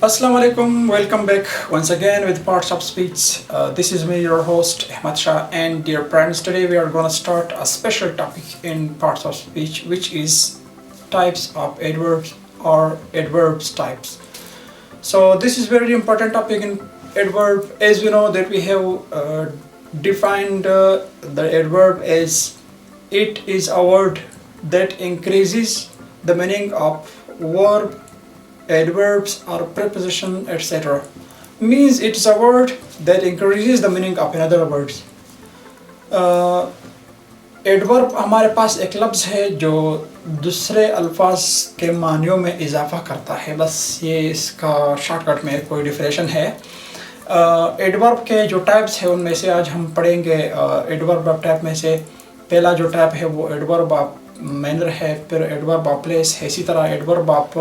Assalamu alaikum, welcome back once again with Parts of Speech. This is me, your host, Ahmad Shah, and dear friends, today we are going to start a special topic in Parts of Speech, which is types of adverbs or adverbs types. So this is very important topic in adverb, as we know that we have defined the adverb as it is a word that increases the meaning of verb, adverbs or preposition, etc. Means it is a word that increases the meaning of another words. Adverb हमारे पास एक लफ्ज़ है जो दूसरे अल्फाज के मानियों में इजाफा करता है, बस ये इसका शॉर्टकट में कोई डिफिनेशन है. एडवर्ब के जो टाइप्स हैं उनमें से आज हम पढ़ेंगे. एडवर्ब टाइप में से पहला जो टाइप है वो एडवर्ब ऑफ मैनर है, फिर एडवर्ब ऑफ प्लेस है, इसी तरह एडवर्ब ऑफ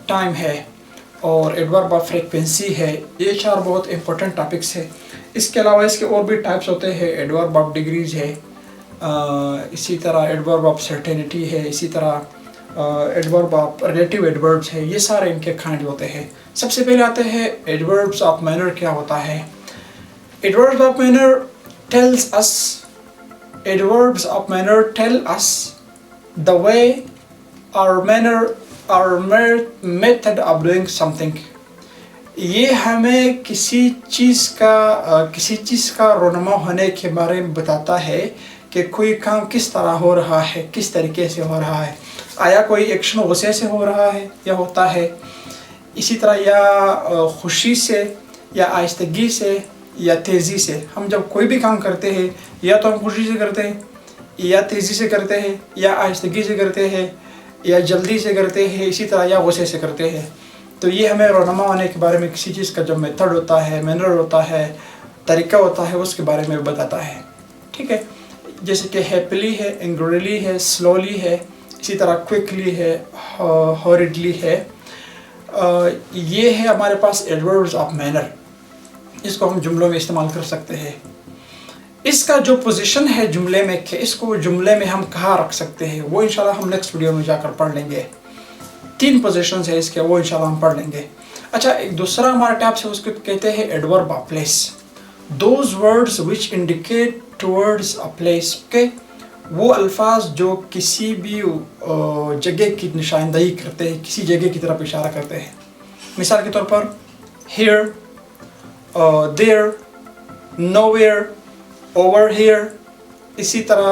टाइम है और एडवर्ब ऑफ फ्रीक्वेंसी है. ये चार बहुत इंपॉर्टेंट टॉपिक्स है. इसके अलावा इसके और भी टाइप्स होते हैं. एडवर्ब ऑफ डिग्रीज है, इसी तरह एडवर्ब ऑफ सर्टेनिटी है, इसी तरह एडवर्ब ऑफ रिलेटिव एडवर्ब्स है. ये सारे इनके काइंड होते हैं. सबसे पहले आते हैं एडवर्ब्स ऑफ मैनर. क्या होता है? Adverbs of manner tells us, adverbs of manner tell us the way और मैनर और मेथड ऑफ डूइंग समथिंग. ये हमें किसी चीज़ का रोनमा होने के बारे में बताता है कि कोई काम किस तरह हो रहा है, किस तरीके से हो रहा है. आया कोई एक्शन गुस्से से हो रहा है या होता है, इसी तरह या खुशी से या आहिस्तगी से या तेज़ी से. हम जब कोई भी काम करते हैं या तो हम खुशी से करते हैं या तेज़ी से करते हैं या आहिस्तगी से करते हैं या जल्दी से करते हैं, इसी तरह या गुस्से से करते हैं. तो ये हमें रोनमा होने के बारे में किसी चीज़ का जो मेथड होता है, मैनर होता है, तरीका होता है, उसके बारे में बताता है. ठीक है, जैसे कि हैप्पीली है, एंग्रीली है, स्लोली है, इसी तरह क्विकली है, हॉरिडली है. ये है हमारे पास एडवर्ब्स ऑफ मैनर. इसको हम जुमलों में इस्तेमाल कर सकते हैं. इसका जो पोजीशन है जुमले में कि इसको जुमले में हम कहाँ रख सकते हैं वो इंशाल्लाह हम नेक्स्ट वीडियो में जाकर पढ़ लेंगे. 3 पोजीशंस है इसके, वो इंशाल्लाह हम पढ़ लेंगे. अच्छा, एक दूसरा हमारा टाइप है उसको कहते हैं adverb of place. Those words which indicate towards a place. Okay, वो अल्फाज जो किसी भी जगह की निशानदही करते हैं, किसी जगह की तरफ इशारा करते हैं. मिसाल के तौर पर here, there, nowhere, over here. इसी तरह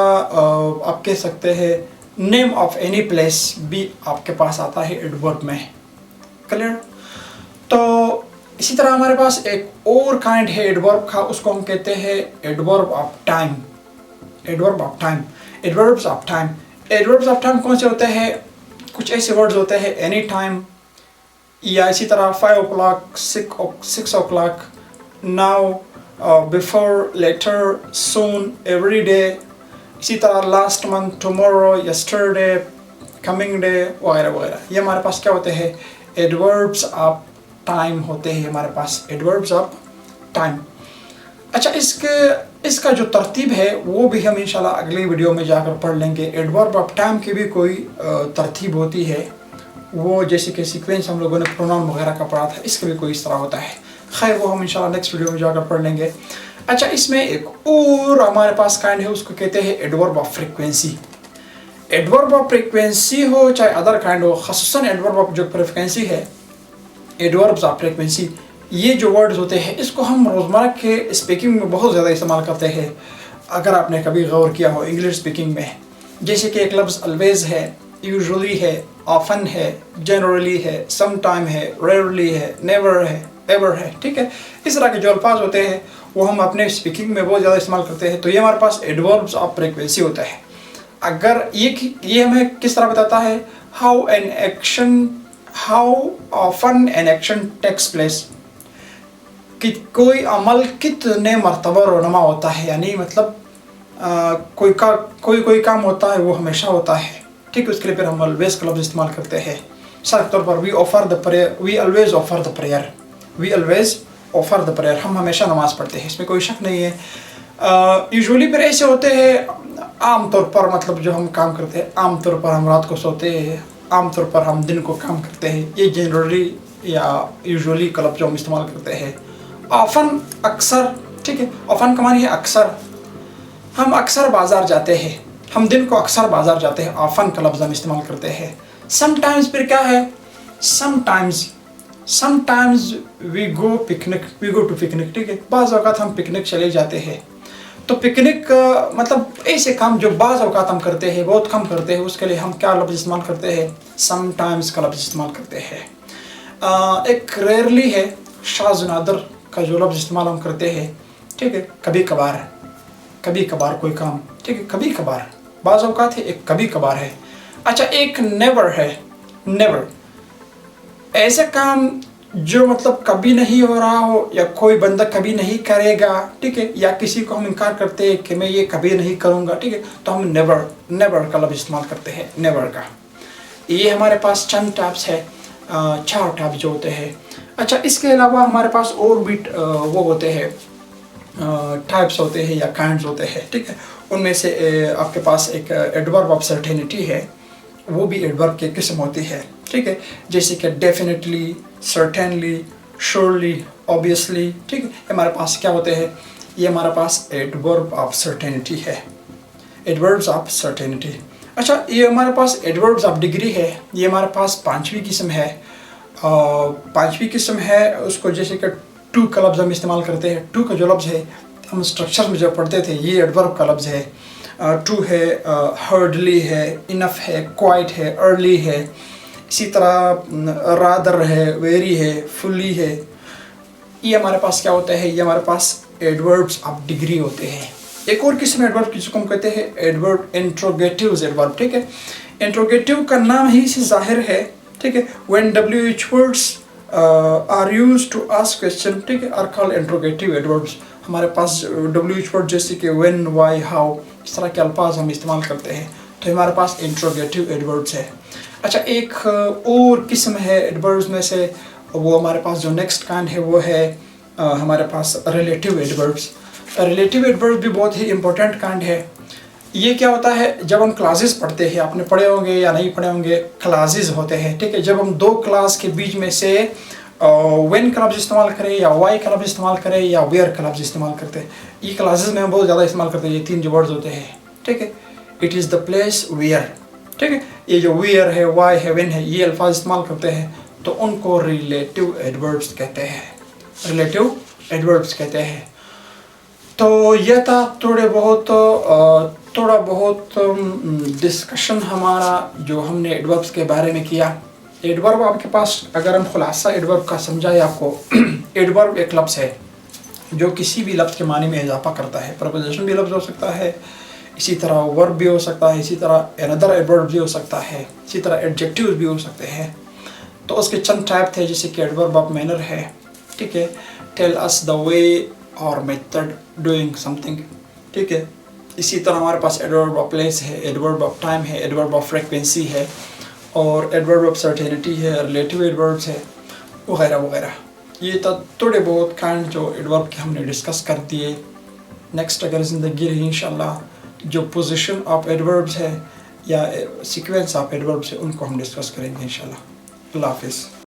आप कह सकते हैं नेम ऑफ एनी प्लेस भी आपके पास आता है एडवर्ब में. क्लियर? तो इसी तरह हमारे पास एक और काइंड है एडवर्ब का, उसको हम कहते हैं adverb of time. Adverb of time, adverbs of time. Adverbs of time कौन से होते हैं? कुछ ऐसे वर्ड्स होते हैं एनी टाइम, या इसी तरह 5 o'clock, 6 o'clock, now, before, later, soon, every day. इसी तरह last month, tomorrow, yesterday, coming day वगैरह वगैरह. ये हमारे पास क्या होते हैं? एडवर्ब्स ऑफ टाइम होते हैं हमारे पास, एडवर्ब्स ऑफ टाइम. अच्छा, इसका जो तरतीब है वो भी हम इंशाल्लाह अगली वीडियो में जाकर पढ़ लेंगे. एडवर्ब ऑफ टाइम की भी कोई तरतीब होती है, वो जैसे कि सीक्वेंस हम लोगों ने प्रोनाउन वगैरह का पढ़ा था, इसका भी कोई इस तरह होता है. खैर, वो हम इंशाल्लाह नेक्स्ट वीडियो में जाकर पढ़ लेंगे. अच्छा, इसमें एक और हमारे पास काइंड है, उसको कहते हैं adverb of frequency. Adverb of frequency हो चाहे अदर काइंड हो, ख़ासतन एडवर्ब ऑफ जो फ्रीक्वेंसी है, एडवर्ब्स ऑफ फ्रीक्वेंसी, ये जो वर्ड्स होते हैं इसको हम रोज़मर्रा के स्पीकिंग में बहुत ज़्यादा इस्तेमाल करते हैं. अगर आपने कभी गौर किया हो इंग्लिश स्पीकिंग में, जैसे कि एक लफ्ज़ ऑलवेज है, यूजुअली है, ऑफन है, जनरली है, सम टाइम है, रेयरली है, नेवर है, एवर है. ठीक है, इस तरह के जो अल्फाज होते हैं वो हम अपने स्पीकिंग में बहुत ज़्यादा इस्तेमाल करते हैं. तो ये हमारे पास एडवर्ब्स ऑफ फ्रीक्वेंसी होता है. अगर ये हमें किस तरह बताता है, how often an action takes place, कि कोई अमल कितने मरतबा रोनमा होता है, यानी मतलब कोई काम होता है वो हमेशा होता है. ठीक है, उसके लिए फिर हम ऑलवेज का लफ्ज़ इस्तेमाल करते हैं. मिसाल के तौर पर we offer the prayer, we always offer the prayer, we always offer the prayer. हम हमेशा नमाज़ पढ़ते हैं, इसमें कोई शक नहीं है. यूजुअली फिर ऐसे होते हैं आम तौर पर, मतलब जो हम काम करते हैं, आम तौर पर हम रात को सोते हैं, आम तौर पर हम दिन को काम करते हैं. ये जनरली या यूजुअली का लफ्ज़ जो हम इस्तेमाल करते हैं ऑफन, अक्सर, ठीक है। ऑफन का मानी है अक्सर, हम अक्सर बाज़ार जाते हैं, हम दिन को अक्सर बाज़ार जाते हैं, ऑफन का लफ्ज़ हम इस्तेमाल करते हैं। समटाइम्स फिर क्या है, sometimes we go to picnic, ठीक है। बाज़ औक़ात हम पिकनिक चले जाते हैं। तो पिकनिक मतलब ऐसे काम जो बाज़ औक़ात हम करते हैं, बहुत कम करते हैं, उसके लिए हम क्या लफ्ज़ इस्तेमाल करते हैं, समटाइम्स का लफ्ज़ इस्तेमाल करते हैं। एक रेयरली है, शाज़ नादर का जो लफ्ज़ इस्तेमाल हम करते हैं, ठीक है। कभी कभार कोई काम, ठीक है, कभी कभार, बाज़ औक़ात है, एक कभी कभार है। अच्छा, एक नेवर है, नेवर ऐसे काम जो मतलब कभी नहीं हो रहा हो या कोई बंदा कभी नहीं करेगा, ठीक है, या किसी को हम इनकार करते हैं कि मैं ये कभी नहीं करूँगा, ठीक है, तो हम नेवर का लफ्ज़ इस्तेमाल करते हैं, नेवर का। ये हमारे पास चंद टाइप्स है, 4 टाइप जो होते हैं। अच्छा, इसके अलावा हमारे पास और भी वो होते हैं, टाइप्स होते हैं या काइंड्स होते हैं, ठीक है। उनमें से आपके पास एक एडवर्ब ऑफ सर्टेनिटी है, वो भी एडवर्ब की किस्म होती है, ठीक है। जैसे कि डेफिनेटली, सर्टेनली, श्योरली, ऑब्वियसली, ठीक है। हमारे पास क्या होते हैं, ये हमारे पास एडवर्ब ऑफ सर्टेनिटी है, एडवर्ब्स ऑफ सर्टेनिटी। अच्छा, ये हमारे पास एडवर्ब्स ऑफ डिग्री है, ये हमारे पास 5वीं किस्म है। 5वीं किस्म है उसको, जैसे कि टू का लफ्ज़ हम इस्तेमाल करते हैं। टू का जो लफ्ज़ है हम स्ट्रक्चर में जब पढ़ते थे, ये एडवर्ब का लफ्ज़ है। टू है, हर्डली है, इनफ है, क्वाइट है, अर्ली है, इसी तरह रादर है, वेरी है, फुली है। ये हमारे पास क्या होता है, ये हमारे पास एडवर्ब्स ऑफ डिग्री होते हैं। एक और किस्म एडवर्ब जिसको हम कहते हैं एडवर्ब इंट्रोगेटिव्स एडवर्ब, ठीक है। इंट्रोगेटिव का नाम ही से जाहिर है, ठीक है। When WH words are used to ask question, ठीक है, आर कॉल्ड इंट्रोगेटिव एडवर्ब्स। हमारे पास WH वर्ड जैसे कि व्हेन, व्हाई, हाउ, इस तरह के अल्फाज हम इस्तेमाल करते हैं, तो हमारे पास इंट्रोगेटिव एडवर्ब्स है। अच्छा, एक और किस्म है एडवर्ब्स में से, वो हमारे पास जो नेक्स्ट काइंड है वो है हमारे पास रिलेटिव एडवर्ब्स। रिलेटिव एडवर्ब भी बहुत ही इंपॉर्टेंट काइंड है। ये क्या होता है, जब हम क्लासेस पढ़ते हैं, आपने पढ़े होंगे या नहीं पढ़े होंगे, क्लासेस होते हैं, ठीक है। जब हम 2 क्लास के बीच में से व्हेन का लफ्ज़ इस्तेमाल करें या वाई का लफ्ज़ इस्तेमाल करें या वेयर का लफ्ज़ इस्तेमाल करते हैं, ये क्लासेस में हम बहुत ज़्यादा इस्तेमाल करते हैं। ये 3 जो वर्ड्स होते हैं, ठीक है। It is the place where, ठीक है। ये जो वेयर है, वाई है, व्हेन है, ये अल्फाज इस्तेमाल करते हैं, तो उनको रिलेटिव एडवर्ब्स कहते हैं, रिलेटिव एडवर्ब्स कहते हैं। तो यह था थोड़ा बहुत डिस्कशन हमारा जो हमने एडवर्ब्स के बारे में किया। एडवर्ब आपके पास, अगर हम खुलासा एडवर्ब का समझाए आपको, एडवर्ब एक लफ्ज़ है जो किसी भी लफ्ज़ के मानी में इजाफा करता है। प्रपोजिशन भी लफ्ज़ हो सकता है, इसी तरह वर्ब भी हो सकता है, इसी तरह अनदर एडवर्ब भी हो सकता है, इसी तरह एडजेक्टिव्स भी हो सकते हैं। तो उसके चंद टाइप थे, जैसे कि एडवर्ब ऑफ मैनर है, ठीक है, टेल अस द वे और मेथड डूइंग समथिंग, ठीक है। इसी तरह हमारे पास एडवर्ब ऑफ प्लेस है, एडवर्ब ऑफ टाइम है, एडवर्ब ऑफ फ्रीक्वेंसी है, और एडवर्ब ऑफ सर्टेनिटी है, रिलेटिव एडवर्ब्स है, वगैरह वगैरह। ये तो थोड़े बहुत काइंड जो एडवर्ब के हमने डिस्कस कर दिए। नेक्स्ट अगर ज़िंदगी रही इंशाल्लाह, जो पोजीशन ऑफ एडवर्ब्स है या सीक्वेंस ऑफ एडवर्ब्स है, उनको हम डिस्कस करेंगे इंशाल्लाह। अल्लाह हाफिज़।